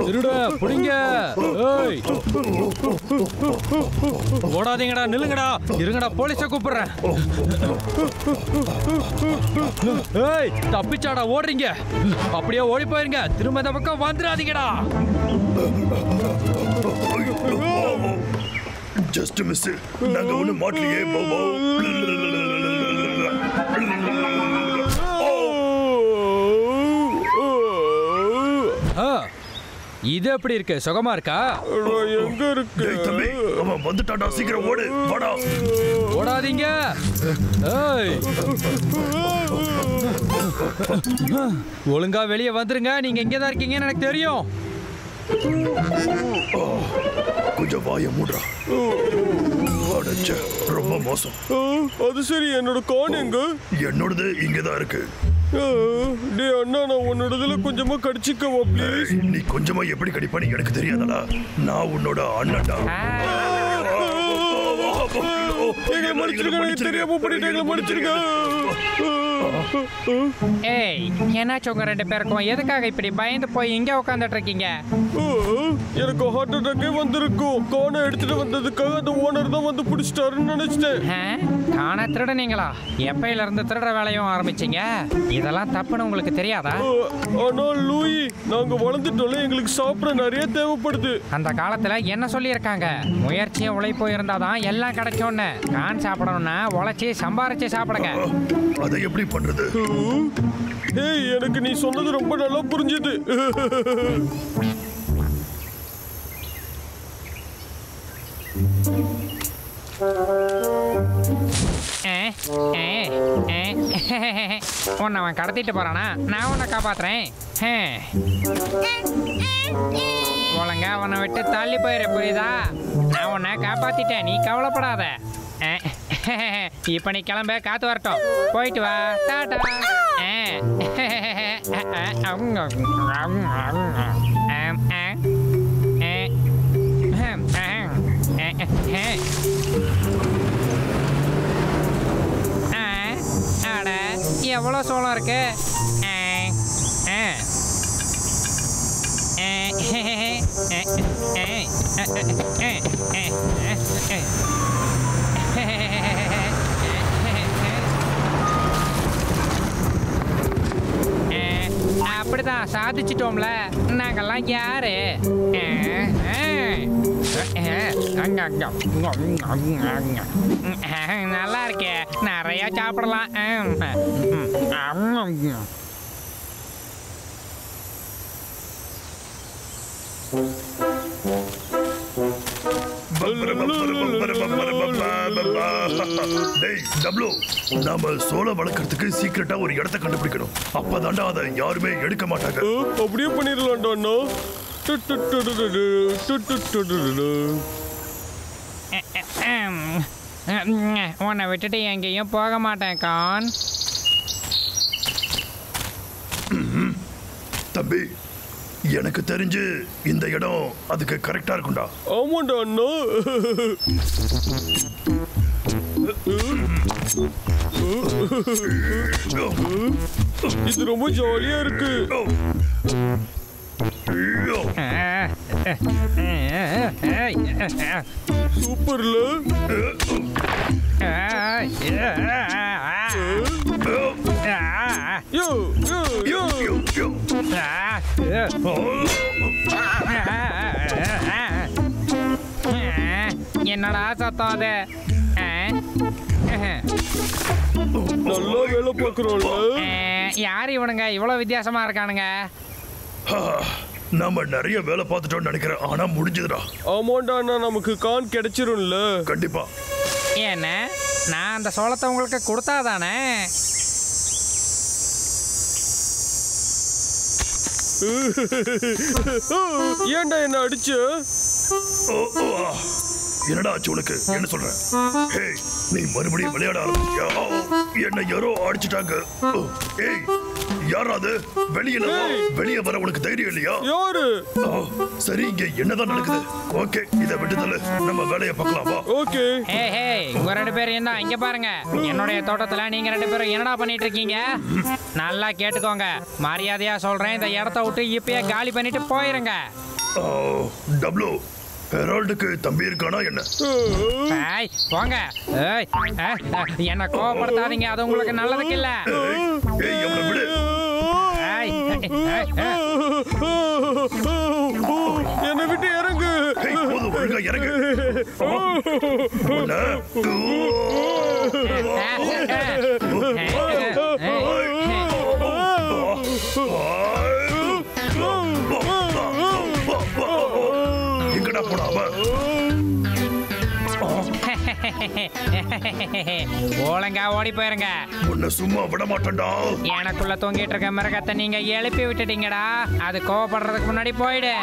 திருட புடிங்க. ஏய் ஓடாதீங்கடா, நில்லுங்கடா. இருங்கடா, போலீஸை கூப்பிடுறேன். ஏய் தப்பிச்சாடா ஓடுறீங்க? அப்படியே ஓடி போயிருங்க. திரும்ப இந்த பக்கம் வந்துடாதீங்கடா. Just miss. நாங்க ஒண்ணு மாட்டலையே. இது எப்படி இருக்கு? சுகமா இருக்கா? எங்க இருக்கு? தம்பி அவன் வந்துட்டாடா, சீக்கிரம் ஓடு. வாடா. ஓடாதீங்க. ஏய் ஒழுங்கா வெளியே வந்துருங்க. நீங்க இங்கே தான் இருக்கீங்கன்னு எனக்கு தெரியும். கொஞ்சம் வாய மூடுறா. ரொம்ப மோசம். அது சரி, என்னோட கான் எங்க? என்னோடது இங்கதான் இருக்கு. டே அண்ணா, நான் உன்னோடதுல கொஞ்சமா கடிச்சிக்கவா ப்ளீஸ்? நீ கொஞ்சமா எப்படி கடிப்பான்னு எனக்கு தெரியாதடா. நான் உன்னோட அண்ணன்டா. எங்களை மன்னிச்சிருக்க, தெரியாம பண்ணிட்டு எங்களை மன்னிச்சிருக்க. ஏய், என்னாச்சு உங்க ரெண்டு பேருக்கும்? எதுக்காக இப்படி பயந்து போய் இங்கே உட்காந்துட்டு இருக்கீங்க? எனக்கு ஹார்ட் அட்டாக்கே வந்திருக்கும். கானை எடுத்துட்டு வந்ததுக்காக அந்த ஓனர் தான் வந்து பிடிச்சிட்டாருன்னு நினைச்சிட்டேன். காண திருடுனீங்களா? எப்பையில இருந்து திருடுற வேலையும் ஆரம்பிச்சீங்க? இதெல்லாம் தப்புன்னு உங்களுக்கு தெரியாதா? ஆனா லூயி, நாங்க வளர்ந்துட்டோம்ல, எங்களுக்கு சாப்பிட நிறைய தேவைப்படுது. அந்த காலத்துல என்ன சொல்லியிருக்காங்க? முயற்சியும் உழைப்பும் இருந்தாதான் எல்லாம் கிடைக்கும்னு. கான் சாப்பிடணும்னா உழைச்சி சம்பாரிச்சு சாப்பிடுங்க. அதை எப்படி பண்றது? ஏய், எனக்கு நீ சொன்னது ரொம்ப நல்லா புரிஞ்சுது. உன்னை அவன் கடத்திட்டு போறானா? நான் உன்னை காப்பாத்துறேன். ஒழுங்கா உன்னை விட்டு தள்ளி போயிரு, புரியுதா? நான் உன்னை காப்பாத்திட்டேன், நீ கவலைப்படாத. இப்ப நீ கிளம்ப, காத்து வரட்டும். போயிட்டு வா. டாடா. அட, எவ்வளோ சோளம் இருக்கு? அப்படிதான் சாதிச்சிட்டோம்ல. நாங்கெல்லாம் யாரு? நல்லா இருக்கே, நிறைய சாப்பிடலாம். நாம சோளம் வளர்க்கறதுக்கு சீக்கிரட்டா ஒரு இடத்தை கண்டுபிடிக்கணும். அப்பதாண்டா அதை யாருமே எடுக்க மாட்டாங்க. அப்படியே பண்ணிடலாம்டா. உன்னை விட்டுட்டு எங்கேயும் போக மாட்டேன் கான். தம்பி, எனக்கு தெரிஞ்சு இந்த இடம் அதுக்கு கரெக்டா இருக்கும்டா. ஆமாண்டா அண்ணா. இது ரொம்ப ஜாலியா இருக்கு. சூப்பர்ல. யோ யோ யோ யோ. என்னடா சத்தம் அது? நல்லா வேலை பார்க்கறோம்ல. யார் இவனுங்க இவ்வளவு வித்தியாசமா இருக்கானுங்க? நாம நிறைய வேலை பார்த்துட்டோம்னு நினைக்கிறேன். ஆனா முடிஞ்சதுடா. ஆமாண்டா அண்ணா, நமக்கு கான் கிடைச்சிரும்ல. கண்டிப்பா. என்ன, நான் அந்த சோளத்தை உங்களுக்கு கொடுத்தாதானே? ஏன்டா என்ன அடிச்சு? என்னடா ஆச்சு உனக்கு? என்ன சொல்ற? ஹே, நீ மறுபடியும் விளையாட ஆரம்பிச்சியா? என்ன யாரோ அடிச்சிட்டாங்க. ஏய் யாராவது வெளியே வர உனக்கு தைரியம் இல்லையா? யாரு? சரி இங்க என்னதான் நடக்குது? ஓகே இத விட்டுதல நம்ம வேலையை பார்க்கலாம் வா. ஓகே. உங்க 2 பேரும் தான் இங்க பாருங்க. என்னுடைய தோட்டத்துல நீங்க 2 பேரும் என்னடா பண்ணிட்டு இருக்கீங்க? நல்லா கேட்டுக்கோங்க. மரியாதையா சொல்றேன், இந்த இடத்த விட்டு இப்பயே காலி பண்ணிட்டு போயிருங்க. டப்ளூ ஹெரால்டுக்கு தம்பி இருக்கானா என்ன? போங்க. என்ன கோவப்படுத்தாதீங்க, அது உங்களுக்கு நல்லதுக்கு இல்ல. என்னை விட்டு இறங்கு. இறங்கு. எங்கடா போடாம ஒழுங்கா ஓடி போயிருங்க. உன்னை சும்மா விட மாட்டேன்டா. எனக்குள்ள தொங்கிட்டு இருக்க மிருகத்தை நீங்க எழுப்பி விட்டுட்டீங்கடா. அது கோவப்படுறதுக்கு முன்னாடி போயிடு.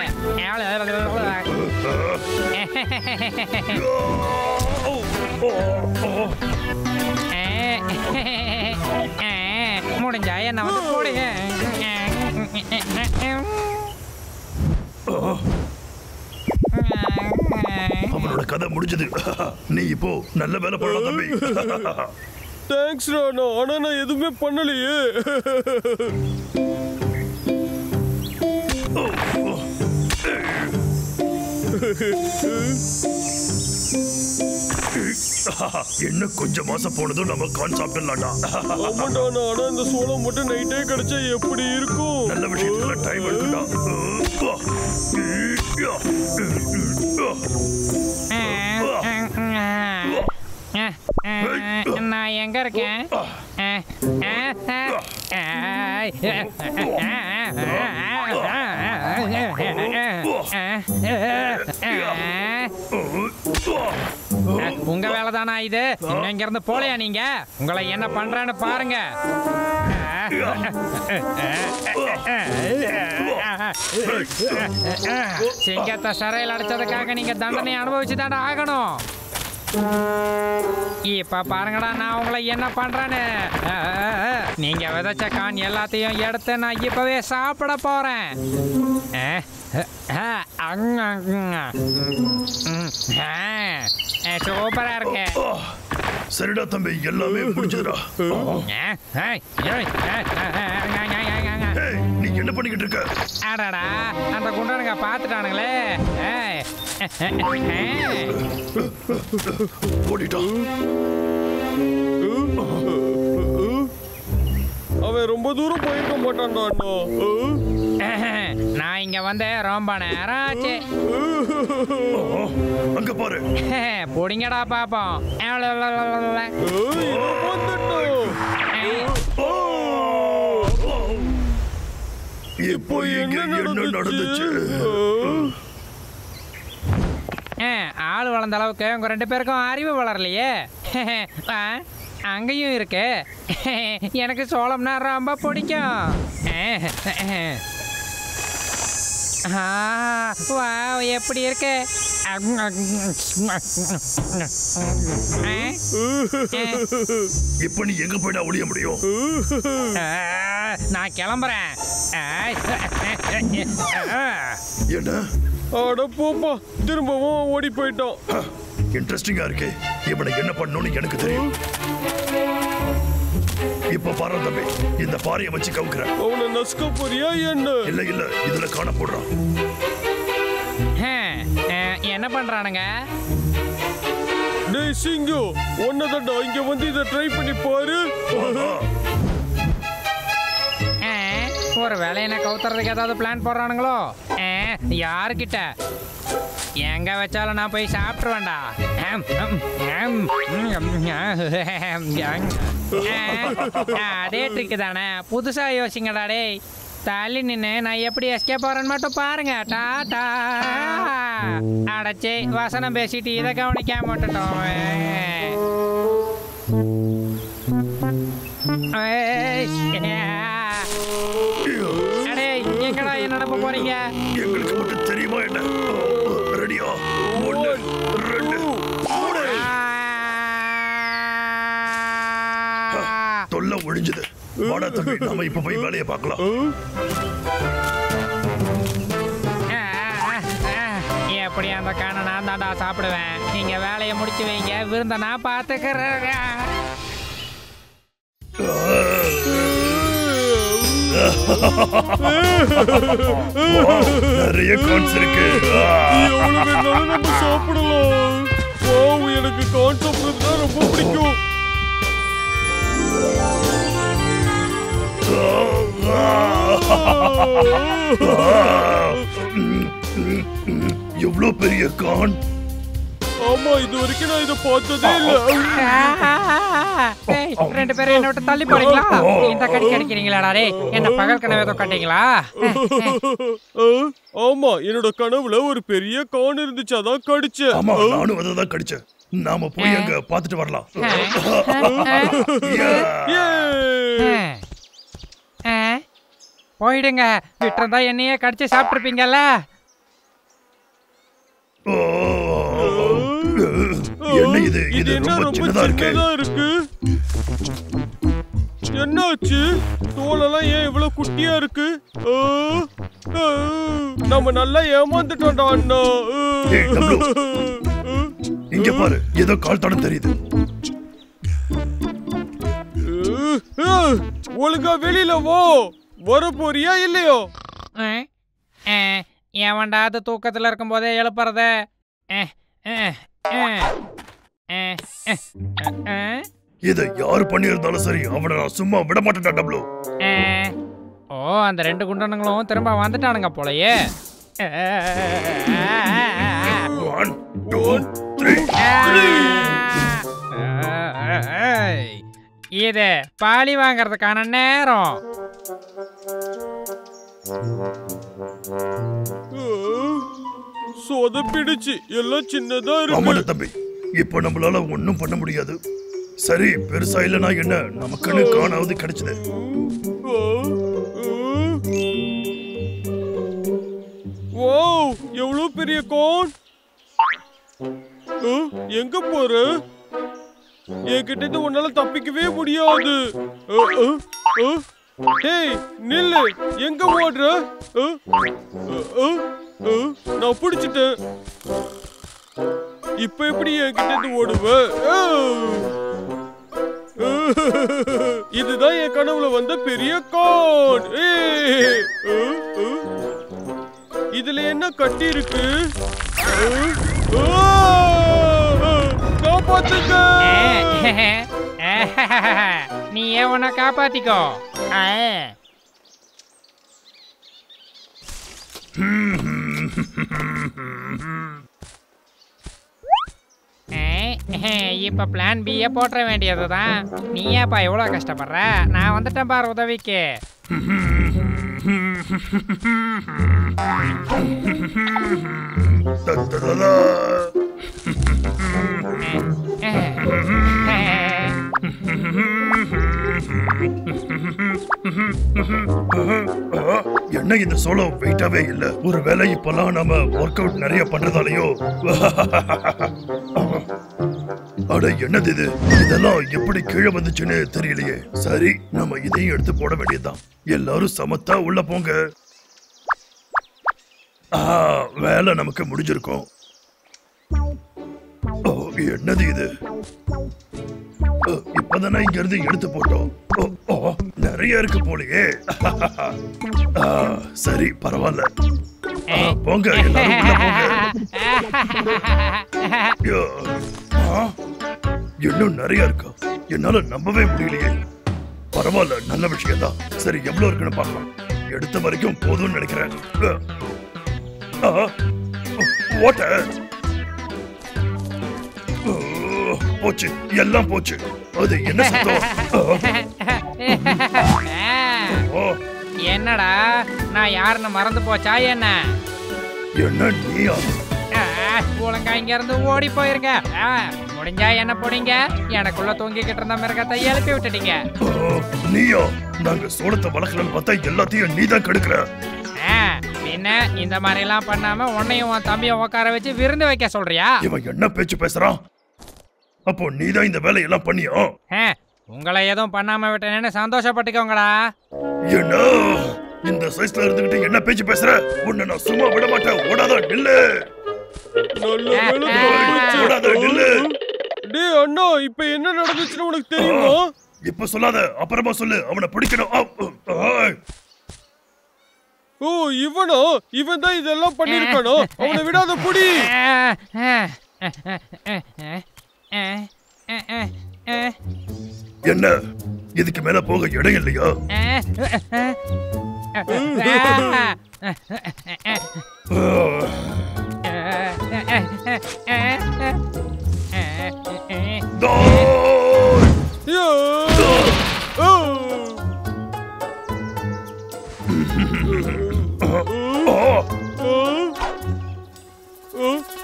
முடிஞ்சா என்ன வந்து போடுங்க. அவனோட கதை முடிஞ்சது. நீ இப்போ நல்ல வேலை பண்ணலாம் தம்பி. தேங்க்ஸ் ராணா, ஆனா நான் எதுவுமே பண்ணலையே. என்ன கொஞ்சம் மாசம் போனதும் நம்ம கான் சாப்பிடலாம்டா. ஆமாண்டா, ஆனா இந்த சோளம் மட்டும் நைட்டே கிடைச்சா எப்படி இருக்கும்? நல்ல விஷயத்துல டைம் எடுக்கடா. நான் எங்க இருக்கேன்? உங்க வேலைதானா இது? இங்க இருந்து போலையா நீங்க? உங்களை என்ன பண்றேன்னு பாருங்க. சிங்கத்தை சிறையில் அடைச்சதுக்காக நீங்க தண்டனை அனுபவிச்சுதாண்டா ஆகணும். இப்ப பாருங்கடா நான் உங்களை என்ன பண்றேன்னு. நீங்க விதைச்ச கான் எல்லாத்தையும் எடுத்து நான் இப்பவே சாப்பிட போறேன். சூப்பரா இருக்கு. சரிடா தம்பி, எல்லாமே முடிஞ்சதுடா. நீ என்ன பண்ணிக்கிட்டு இருக்க? அடடா, அந்த குண்டனுங்க பாத்துட்டானுங்களே. ஓடிட்டான். அவன் ரொம்ப தூரம் போயிருக்க மாட்டான்டா அண்ணா. நான் இங்க வந்து ரொம்ப நேரம் ஆச்சு. அங்க பாரு. புடிங்கடா பாப்போம். இப்போ என்ன நடந்துச்சு? ஆள் வளர்ந்த அளவுக்கு உங்க 2 பேருக்கும் அறிவு வளரலையே. அங்கேயும் இருக்கு. எனக்கு சோளம்னா ரொம்ப பிடிக்கும். எப்படி இருக்கு? இப்ப நீ எங்க போயிட்டா ஒளிய முடியும்? நான் கிளம்புறேன். என்ன? அட போப்பா, திரும்பவும் ஓடி போயிட்டோம். இன்ட்ரெஸ்டிங்கா இருக்கு. இவனை என்ன பண்ணணும்னு எனக்கு தெரியும். இப்ப பாரு தம்பி, இந்த பாறையை வச்சு கவுக்குறேன். அவனை நசுக்க போறியா என்ன? இல்ல இல்ல, இதுல காண போடுறான். என்ன பண்றானுங்க? டேய் சிங்கு, ஒன்னதாண்டா, இங்க வந்து இதை ட்ரை பண்ணி பாரு. ஒரு வேலை என்ன கவுத்துறதுக்கு ஏதாவது பிளான் போடுறானுங்களோ? யாருக்கிட்ட? எங்க வச்சாலும் நான் போய் சாப்பிட்டுருவேன்டா. அதே ட்ரிக்கு தானே, புதுசா யோசிங்கடா. டேய் தள்ளி நின்று நான் எப்படி எஸ்கேப் ஆகிறேன்னு மட்டும் பாருங்க. டாடா. அடைச்சி வசனம் பேசிட்டு இதை கவனிக்காம மாட்டோம். அடே எங்கடா என்ன நடப்ப போறீங்க? எங்களுக்கு மட்டும் தெரியுமா என்ன? ரெடியா? 1 2 3. தொல்லை ஒழிஞ்சது. வாடா தம்பி, நாம இப்ப போய் வேலையை பார்க்கலாம். எப்படி அந்த காண நான் தாண்டா சாப்பிடுவேன். நீங்க வேலையை முடிச்சு வைங்க, விருந்த நான் பாத்துக்கிறேன். நிறைய கான்ஸ் இருக்கு. எவ்வளவு வேணாலும் நம்ம சாப்பிடலாம். எனக்கு கான் சாப்பிடுறதுனா ரொம்ப பிடிக்கும். எவ்வளவு பெரிய கான். ஆமா, இது வரைக்கும் நான் இதை பார்த்ததே இல்ல. ரெண்டு பேரும் என்ன விட்டு தள்ளி போறீங்களா? இந்த கடி கடிக்கிறீங்களாடா? டே, என்ன பகல் கனவு ஏதோ கட்டீங்களா? ஆமா, என்னோட கனவுல ஒரு பெரிய கான் இருந்துச்சு, அதான் கடிச்சேன். ஆமா, நானும் அதான் கடிச்சேன். நாம போய் அங்க பாத்துட்டு வரலாம். போயிடுங்க. விட்டுறதா என்னையே கடிச்சு சாப்பிட்டுருப்பீங்கல்ல. என்ன இது? இது ரொம்ப சின்னதா இருக்கு. என்னாச்சு? தோலெல்லாம் ஏன் இவ்வளவு குட்டியா இருக்கு? நம்ம நல்லா ஏமாந்துட்டோம்டா அண்ணா. இங்க பாரு, ஏதோ கால் தடம் தெரியுது. ஒழுங்கா வெளியில வர போறியா இல்லையோ? ஏவன்டா அது தூக்கத்துல இருக்கும் போதே எழுப்புறத. இதை யாரு பண்ணியிருந்தாலும் சரி, அவனை நான் சும்மா விட மாட்டேன்டா டப்ளு. ஓ, அந்த ரெண்டு குண்டனுங்களும் திரும்ப வந்துட்டானுங்க போலயே. 1 2 3. இது பாலி வாங்கறதுக்கான நேரம். சொதப்பிடுச்சு, எல்லாம் சின்னதா இருக்கு. ஆமாடா தம்பி, இப்ப நம்மளால ஒண்ணும் பண்ண முடியாது. சரி, பெருசா இல்லனா என்ன, நமக்குன்னு காணாவது கிடைச்சது. வாவ், எவ்வளவு பெரிய கான். எங்க போற? என்கிட்ட இருந்து உன்னால தப்பிக்கவே முடியாது. டேய் நில்லு, எங்க ஓடுற? நான் பிடிச்சிட்டேன். இப்ப எப்படி என்கிட்ட இருந்து ஓடுவ? இதுதான் என் கனவுல வந்த பெரிய கான். இதுல என்ன கட்டி இருக்கு? காப்பாத்துங்க. நீ ஏவனை காப்பாத்திக்கோ. இப்ப பிளான் B போட்ட வேண்டியதுதான். நீ ஏப்பா எவ்வளவு கஷ்டப்படுற? நான் வந்துட்டேன் பாரு உதவிக்கு. என்ன இந்த சோளோ வெயிட்டாவே இல்ல. ஒரு வேலை இப்பெல்லாம் நம்ம ஒர்க் அவுட் நிறைய பண்றதாலயோ. அட என்னது இது? இதெல்லாம் எப்படி கீழே வந்துச்சுன்னு தெரியலையே. சரி, நம்ம இதையும் எடுத்து போட வேண்டியதுதான். எல்லாரும் சமத்தா உள்ள போங்க. வேலை நமக்கு முடிஞ்சிருக்கும். என்னது இது? இப்பதானே இங்க இருந்து எடுத்து போட்டோம். நிறைய இருக்கு போலயே. சரி, பரவாயில்ல. போங்க, எல்லாரும் உள்ள போங்க. இன்னும் நிறைய இருக்கா? என்னால நம்பவே முடியலையே. பரவாயில்ல, நல்ல விஷயம் தான். சரி, எவ்வளவு இருக்குன்னு பார்க்கலாம். எடுத்த வரைக்கும் போதும்னு நினைக்கிறேன். போச்சு, எல்லாம் போச்சு. அது என்ன சத்தம்? என்னடா, நான் யாருன்னு மறந்து போச்சா என்ன? என்ன நீயா? ஒழுங்கா இங்க இருந்து ஓடி போயிருங்க. முடிஞ்சா என்ன போனீங்க? எனக்குள்ள தூங்கிக்கிட்டு இருந்த மிருகத்தை எழுப்பி விட்டுட்டீங்க. நீயா? நாங்க சோளத்தை வளர்க்கலன்னு பார்த்தா எல்லாத்தையும் நீதான் கெடுக்கிற. பின்ன இந்த மாதிரி எல்லாம் பண்ணாம உன்னையும் உன் தம்பியை உட்கார வச்சு விருந்து வைக்க சொல்றியா? இவன் என்ன பேச்சு பேசுறான்? அப்போ நீதான் இந்த வேலையெல்லாம் பண்ணியோ? உங்களை எதுவும் பண்ணாம விட்டேன்னு சந்தோஷப்பட்டுக்கோங்கடா. என்ன இந்த சைஸ்ல இருந்துகிட்டு என்ன பேச்சு பேசுற? உன்னை நான் சும்மா விட மாட்டேன். ஓடாத நில்லு. ஓடாத நில்லு. டேய் அண்ணா, இப்ப என்ன நடந்துச்சுன்னு உனக்கு தெரியுமா? இப்ப சொல்லாத, அப்புறமா சொல்லு. அவனை பிடிக்கணும். ஓ இவனா? இவன் தான் இதெல்லாம் பண்ணிருக்கானோ? அவனை விடாத புடி. என்ன இதுக்கு மேல போக இடம் இல்லையா?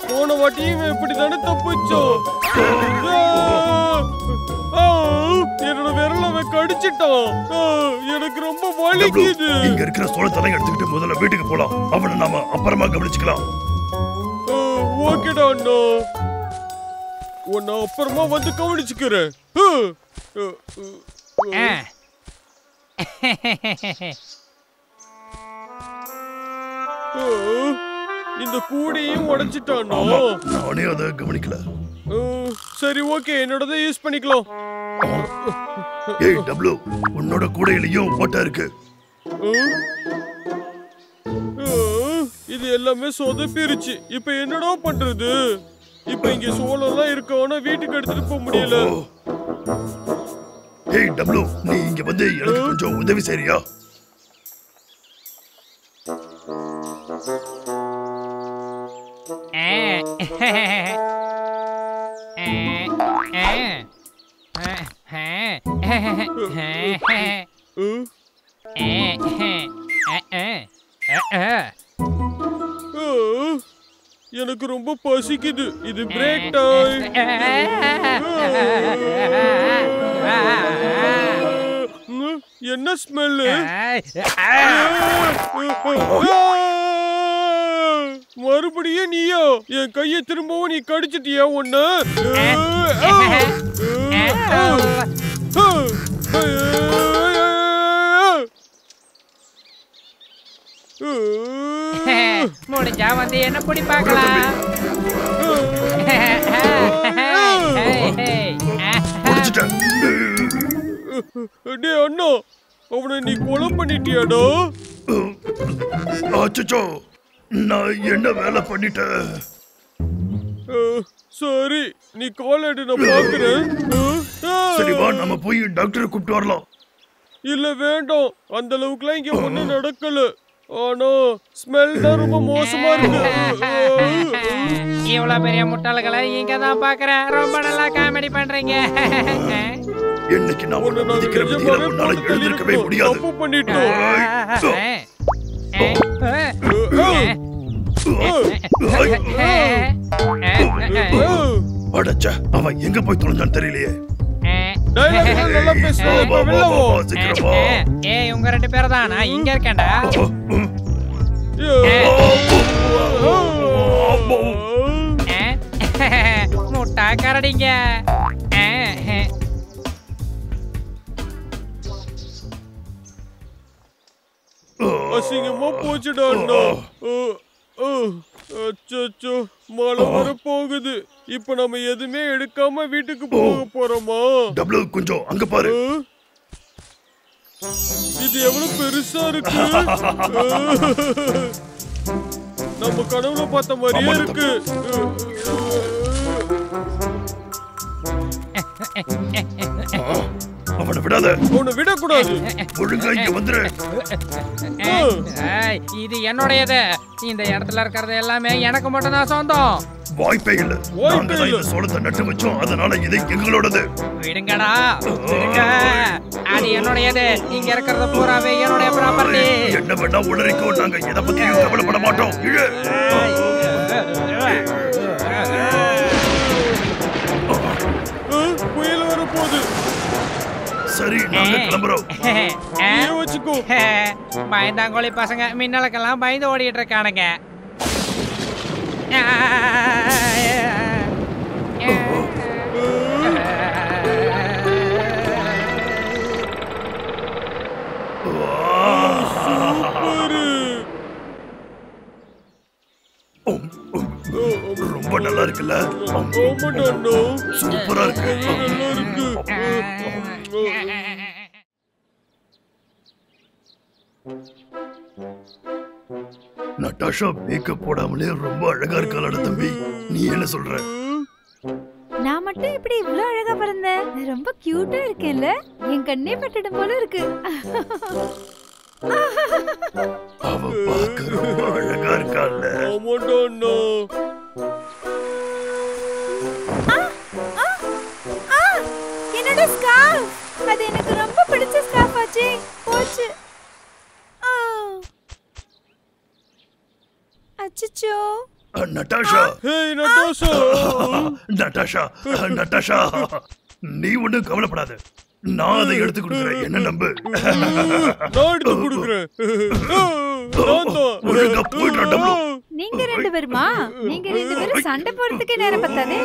போன வாட்டியும் இப்படித்தானே தப்பிச்சோம். என்னோட விரல அவன் கடிச்சிட்டான். எனக்கு ரொம்ப வலிக்குது. இங்க இருக்கிற சோளத்தெல்லாம் எடுத்துக்கிட்டு முதல்ல வீட்டுக்கு போலாம். அவனை நாம அப்புறமா கவனிச்சுக்கலாம். ஓகேடா அண்ணா, உன்னை அப்புறமா வந்து கவனிச்சுக்கிறேன். இந்த கூடையும் உடைச்சிட்டானோ? நானே அதை கவனிக்கல. சரி ஓகே, என்னோடதை யூஸ் பண்ணிக்கலாம். ஏய் டப்ளு, உன்னோட கூடையிலயும் ஓட்டை இருக்கு. இது எல்லாமே சொதப்பிருச்சு. இப்ப என்னடா பண்றது? இப்ப இங்க சோளம்லாம் இருக்கு, ஆனா வீட்டுக்கு எடுத்துட்டு போக முடியல. ஏய் டப்ளு, நீ இங்க வந்து எனக்கு கொஞ்சம் உதவி செய்றியா? எனக்கு ரொம்ப பசிக்குது. இது பிரேக் டைம். என்ன ஸ்மெல்லு? மறுபடியும் நீயா? என் கையை திரும்பவும் நீ கடிச்சிட்டியா? ஒண்ணு முடிஞ்சா வந்து என்ன பிடி பார்க்கலாம். டேய் அண்ணா, அவனை நீ கொலை பண்ணிட்டியாடா? அச்சச்சோ, நான் என்ன வேலை பண்ணிட்டேன்? சரி, நீ கால் எடு, நான் பாக்குறேன். சரி வா, நம்ம போய் டாக்டரை கூப்பிட்டு வரலாம். இல்ல வேண்டாம், அந்த அளவுக்குலாம் இங்க ஒண்ணும் நடக்கல. ஆனா ஸ்மெல் தான் ரொம்ப மோசமா இருக்கு. இவ்வளவு பெரிய முட்டாள்களை இங்க தான் பாக்குறேன். ரொம்ப நல்லா காமெடி பண்றீங்க. இன்னைக்கு நான் உன்னை மதிக்கிற விதியில உன்னால எழுந்திருக்கவே முடியாது. தப்பு பண்ணிட்டோம். அடச்சே, அவன் எங்க போய் தொலைஞ்சான்னு தெரியலையே. நல்லா பேசுறேன். ஏய், உங்க ரெண்டு பேர் தான். நான் இங்க இருக்கேன்டா. முட்டா கரடிங்க. அசிங்கமா போச்சுடா அண்ணா. அச்சோ, மழை வர போகுது. இப்ப நம்ம எதுவுமே எடுக்காம வீட்டுக்கு போக போறோமா? டப்ளு, கொஞ்சம் அங்க பாரு. இது எவ்வளவு பெருசா இருக்கு. நம்ம கனவுல பார்த்த மாதிரியே இருக்கு. அவனை விடாத. அவனை விடக்கூடாது. ஒழுங்கா இங்க வந்துரு. இது என்னுடையது. இந்த இடத்துல இருக்கிறது எல்லாமே எனக்கு மட்டும் தான் சொந்தம். வாய்ப்பே இல்ல. நாங்க தான் இந்த சோளத்தை நட்டு வச்சோம், அதனால இது எங்களோடது. விடுங்கடா, விடுங்க. அது என்னுடையது. இங்க இருக்கிறது பூராவே என்னுடைய ப்ராப்பர்ட்டி. என்ன வேணா உளறிக்கோ, நாங்க எதை பத்தியும் கவலைப்பட மாட்டோம். இழு. புயல் வர போகுது. சரி, நாங்க கிளம்புறோம். வச்சுக்கோ. பயந்தாங்கோலி பசங்க மின்னலுக்கெல்லாம் பயந்து ஓடிட்டு இருக்கானுங்க. ரொம்ப நல்லா இருக்குல்ல? சூப்பரா இருக்கு. நட்டாஷா மேக்கப் போடாமலே ரொம்ப அழகா இருக்காளா தம்பி? நீ என்ன சொல்ற? நான் மட்டும் இப்படி இவ்ளோ அழகா பிறந்தேன்? நான் ரொம்ப கியூட்டா இருக்கேன்ல? என் கண்ணே பட்டுடும் போல இருக்கு. அவ பார்க்க ரொம்ப அழகா இருக்காள்ல? என்னோட ஸ்கார்ஃப், அது எனக்கு ரொம்ப பிடிச்ச ஸ்கார்ஃப் ஆச்சு. போச்சு. அச்சச்சோ. நட்டாஷா, நட்டாஷா, நட்டாஷா, நட்டாஷா, நீ ஒண்ணும் கவலைப்படாத. நான் அதை எடுத்து கொடுக்குறேன். என்ன நம்பு. நான் எடுத்து கொடுக்குறேன். நீங்க ரெண்டு பேருமா? நீங்க ரெண்டு பேரும் சண்டை போறதுக்கு நேரம் பத்தாதே.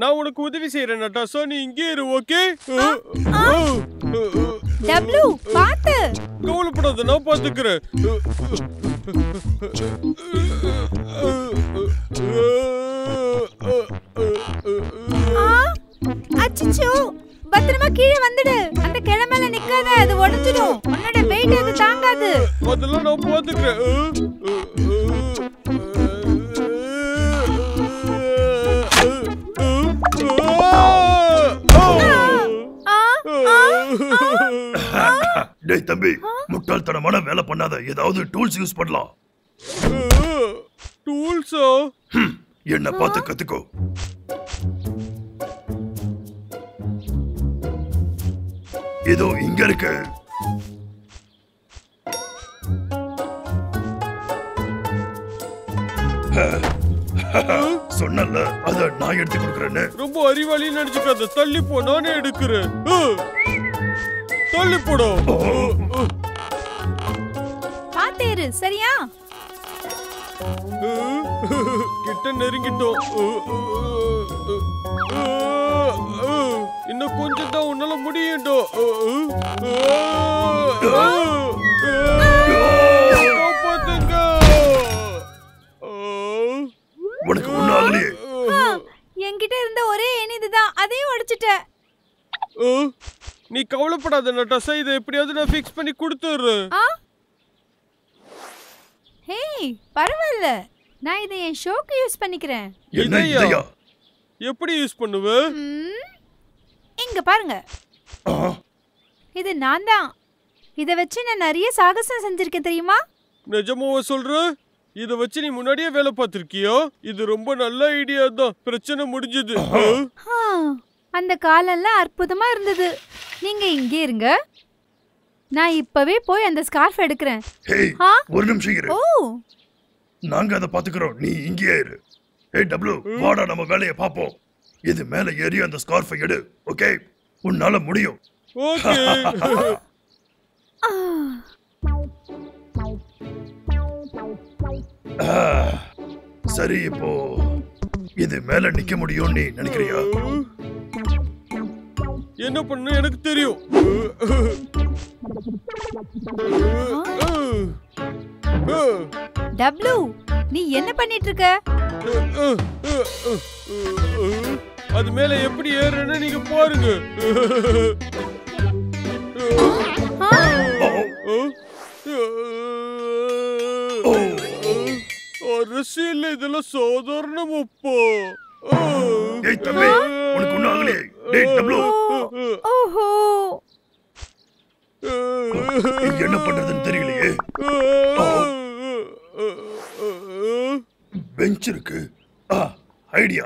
நான் உனக்கு உதவி செய்யறேன் நட்டாஷா, நீ இங்கே இரு. ஓகே? டப்ளு, பாத்து. கவலைப்படாத, நான் பாத்துக்கிறேன். அச்சச்சோ, பத்திரமா கீழே வந்துடு. அந்த கிழமையில நிக்காத, அது உடைஞ்சிடும். உன்னோட வெயிட் அது தாங்காது. அதெல்லாம் நான் பாத்துக்கிறேன். டேய் தம்பி, முட்டாள்தனமான வேலை பண்ணாத. ஏதாவது டூல்ஸ் யூஸ் பண்ணலாம். டூல்ஸா? என்ன பார்த்து கத்துக்கோ. இதோ இங்க இருக்கு. சொன்னல, அத நான் எடுத்து கொடுக்கறேன்னு. ரொம்ப அறிவாளி நினைச்சுக்காத. தள்ளி போ, நானே எடுக்கிறேன். தள்ளி போடா. பாத்தேரு, சரியா? கிட்ட நெருங்கிட்டோம். இன்னும் கொஞ்சம் தான், உன்னால முடியும்டா. காப்பாத்துங்க. உனக்கு ஒண்ணும் ஆகலையே. என்கிட்ட இருந்த ஒரே ஏணி இதுதான், அதையும் உடைச்சிட்ட. நீ கவலைப்படாத நட்டாஷா, இதை எப்படியாவது நான் ஃபிக்ஸ் பண்ணி கொடுத்துறேன். ஹே, பரவாயில்ல. நான் இதை என் ஷோக்கு யூஸ் பண்ணிக்கிறேன். என்ன இதையா? எப்படி யூஸ் பண்ணுவ? இங்க பாருங்க. இது நான் தான். இதை வச்சு நான் நிறைய சாகசம் செஞ்சிருக்கேன் தெரியுமா? நிஜமாவா சொல்ற? இத வச்சு நீ முன்னாடியே வேலை பார்த்திருக்கியா? இது ரொம்ப நல்ல ஐடியா தான். பிரச்சனை முடிஞ்சது. அந்த காலெல்லாம் அற்புதமா இருந்தது. நீங்க இங்கே இருங்க, நான் இப்பவே போய் அந்த ஸ்கார்ஃப் எடுக்கிறேன். ஒரு நிமிஷம் இரு. நாங்க அதை பாத்துக்கிறோம், நீ இங்கேயே இரு. ஏய் டப்ளு, வாடா நம்ம வேலையை பாப்போம். இது மேல ஏறி அந்த ஸ்கார்ஃபை எடு. ஓகே? உன்னால முடியும். ஓகே. சரி, இப்போ இது மேல நிக்க முடியும் நீ நினைக்கிறியா? என்ன பண்ண எனக்கு தெரியும். டப்ளு, நீ என்ன பண்ணிட்டு இருக்க? அது மேல எப்படி ஏறுன்னு நீங்க பாருங்க. அரசியல் இதெல்லாம் சாதாரணம் அப்பா. ஏய் தம்பி, உனக்கு ஒண்ணும் ஆகலையே. டேய் டப்ளு, ஓஹோ, என்ன பண்றதுன்னு தெரியலையே. பெஞ்ச் இருக்கு. ஐடியா.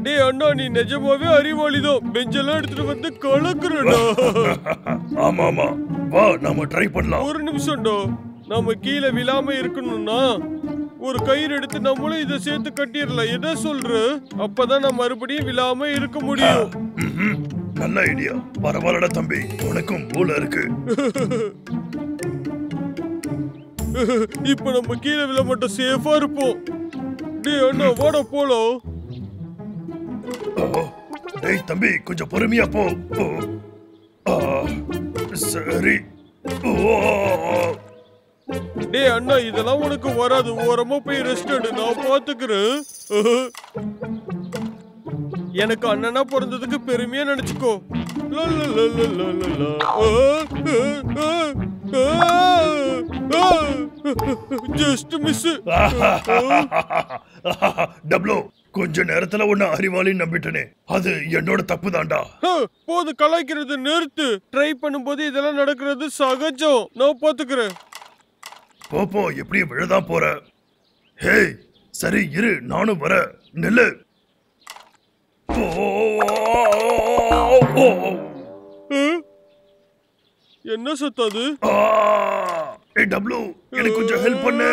டேய் அண்ணா, நீ நிஜமாவே அறிவாளிதான். பெஞ்செல்லாம் எடுத்துட்டு வந்து கலக்குறடா. ஆமா ஆமா, வா நாம ட்ரை பண்ணலாம். ஒரு நிமிஷம்டா. நாம கீழே விழாம இருக்கணும்னா ஒரு கயிறு எடுத்து நம்மளும் இதை சேர்த்து கட்டிடலாம். என்ன சொல்ற? அப்பதான் நான் மறுபடியும் விழாம இருக்க முடியும். நல்ல ஐடியா. பரவாயில்லடா தம்பி, உனக்கும் மூளை இருக்கு. இப்ப நம்ம கீழே விழ மட்டும் சேஃபா இருப்போம். டேய் அண்ணா, வாடா போலாம். டேய் தம்பி கொஞ்சம் பொறுமையா போ. சரி. டேய் அண்ணா இதெல்லாம் உனக்கு வராது. ஓரமா போய் ரெஸ்ட் எடு, நான் பாத்துக்கிறேன். எனக்கு அண்ணனா பிறந்ததுக்கு பெருமையா நினைச்சுக்கோ. Just miss. டப்ளு கொஞ்ச நேரத்துல உன்ன அறிவாளி நம்பிட்டனே, அது என்னோட தப்பு தான்டா. போது கலாய்க்கிறது நிறுத்து. ட்ரை பண்ணும்போது இதெல்லாம் நடக்கிறது சகஜம், நான் பாத்துக்கிறேன். போ எப்படியும் விழதான் போற. ஹே சரி இரு, நானும் வர. நெல்லு. என்ன சத்தாது? டப்ளு எனக்கு கொஞ்சம் ஹெல்ப் பண்ணு.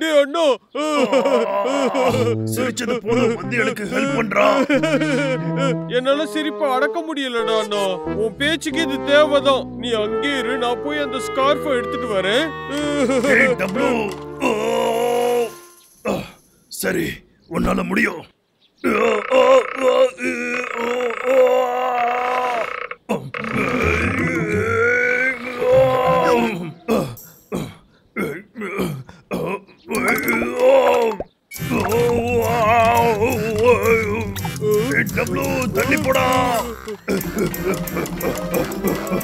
டேய் அண்ணா சிரிச்சது போதும், வந்து எனக்கு ஹெல்ப் பண்றா. என்னால சிரிப்பை அடக்க முடியலடா அண்ணா. உன் பேச்சுக்கு இது தேவைதான். நீ அங்கே இரு, நான் போய் அந்த ஸ்கார்ஃபை எடுத்துட்டு வரேன். டப்ளு சரி உன்னால முடியும். டப்ளு தள்ளி போடா.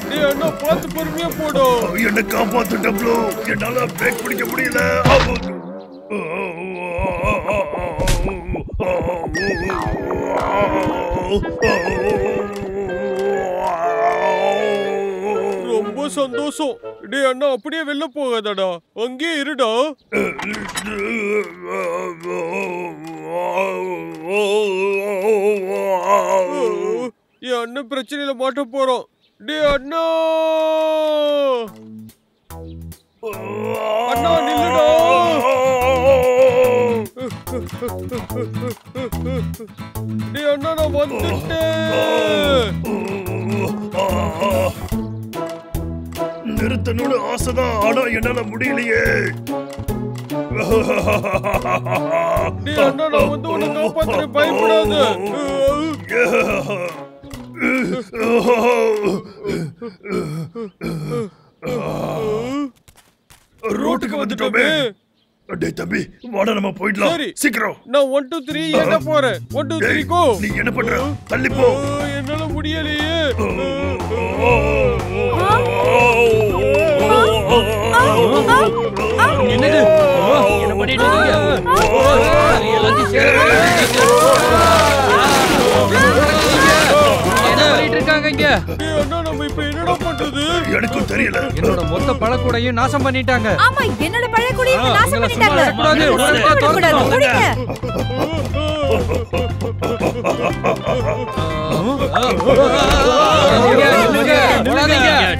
டேய் அண்ணா பார்த்து பொறுமையா போடா. என்ன காப்பாத்து டப்ளு, என்னால பிரேக் பிடிக்க முடியல. ரொம்ப சந்தோஷம். டேய் அண்ணா அப்படியே வெளில போகாதடா, அங்கே இருடா. என் அண்ணன் பிரச்சனையில மாட்ட போறோம். டேய் அண்ணா அண்ணா நில்லுடா. டேய் அண்ணா நான் வந்துட்டேன். நிறுத்தணும்னு ஆசைதான், ஆனா என்னால முடியலையே. டேய் அண்ணா நான் வந்து உன்னை காப்பாத்துறேன், பயப்படாத. ரோட்டுக்கு வந்துட்டோமே. டேய் தம்பி வாடா நம்ம போயிடலாம். சரி சீக்கிரம். நான் 1 2 3 என்ன போறேன். 1 2 3 கோ. நீ என்ன பண்ற? தள்ளி போ. என்னால முடியலையே. என்னது என்ன பண்ணிட்டு இருக்கீங்க? எல்லாத்தையும் என்ன பண்ணிட்டு இருக்காங்க இங்க? டேய் அண்ணா நம்ம இப்ப என்னடா பண்றது? எனக்கும் தெரியல. என்னோட மொத்த பழக்கூடையும் நாசம் பண்ணிட்டாங்க. ஆமா என்னோட பழைய குடியை நாசம் பண்ணிட்டாங்க. கூடாது,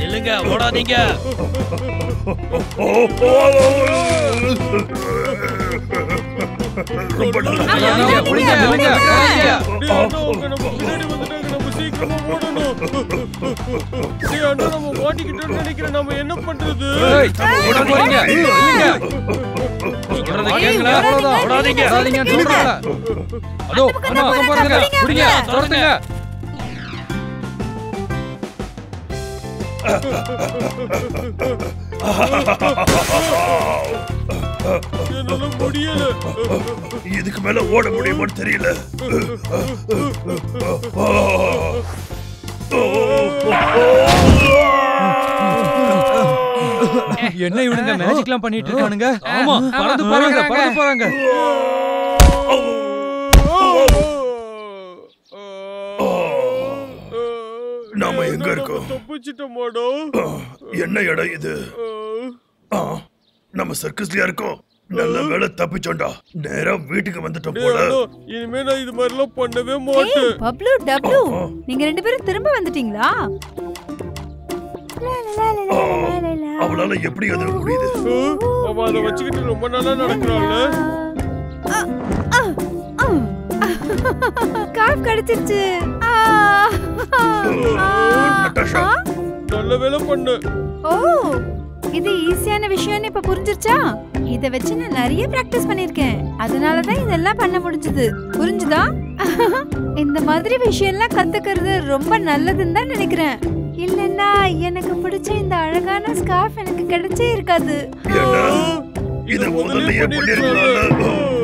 நில்லுங்க, ஓடாதீங்க. ரொம்ப நல்லா. டேய் அண்ணா அவங்க நம்ம பின்னாடி வந்துட்டாங்க, நம்ம சீக்கிரமா ஓடணும். டேய் அண்ணா நம்ம மாட்டிக்கிட்டோம்னு நினைக்கிறேன், நம்ம என்ன பண்றது? ஓட போறீங்க இல்லங்க? சொல்றத கேளுங்க. ஓடாதீங்க ஓடாதீங்கன்னு சொல்றேன். அதோ அந்த பக்கம் பாருங்க. புடிங்க தொடருங்க. என்னால முடியல. இதுக்கு மேல ஓட முடியுமான்னு தெரியல. என்ன இவனுங்க மேஜிக்லாம் பண்ணிட்டு இருக்கானுங்க? ஆமா பறந்து போறாங்க பறந்து போறாங்க. நாம எங்க இருக்கோம்? தப்பிச்சிட்டோமாடா. என்ன இடம் இது? நம்ம சர்க்கஸ்லயா இருக்கோம். நல்ல வேளை தப்பிச்சோண்டா. நேரா வீட்டுக்கு வந்துட்டோம் டேய் போல. அண்ணா இனிமே நான் இது மாதிரிலாம் பண்ணவே மாட்டேன். ஏய் பப்ளு டப்ளு நீங்க ரெண்டு பேரும் திரும்ப வந்துட்டீங்களா? அவளால எப்படி அது முடியுது? அவ அதை வச்சுக்கிட்டு ரொம்ப நாளா நடக்கிறாள்ல. காப் கிடைச்சிருச்சு. நட்டாஷா நல்ல வேலை பண்ணு. ஓ இது ஈஸியான விஷயம்னு இப்ப புரிஞ்சிருச்சா? இத வச்சு நான் நிறைய பிராக்டிஸ் பண்ணிருக்கேன். அதனாலதான் இதெல்லாம் பண்ண முடிஞ்சது. புரிஞ்சுதா? இந்த மாதிரி விஷயம்லாம் கத்துக்கிறது ரொம்ப நல்லதுன்னு தான் நினைக்கிறேன். இல்லன்னா எனக்கு பிடிச்ச இந்த அழகான ஸ்கார்ஃப் எனக்கு கிடைச்சே இருக்காது. இத முதல்லயே பண்ணிருக்கலாம்ல.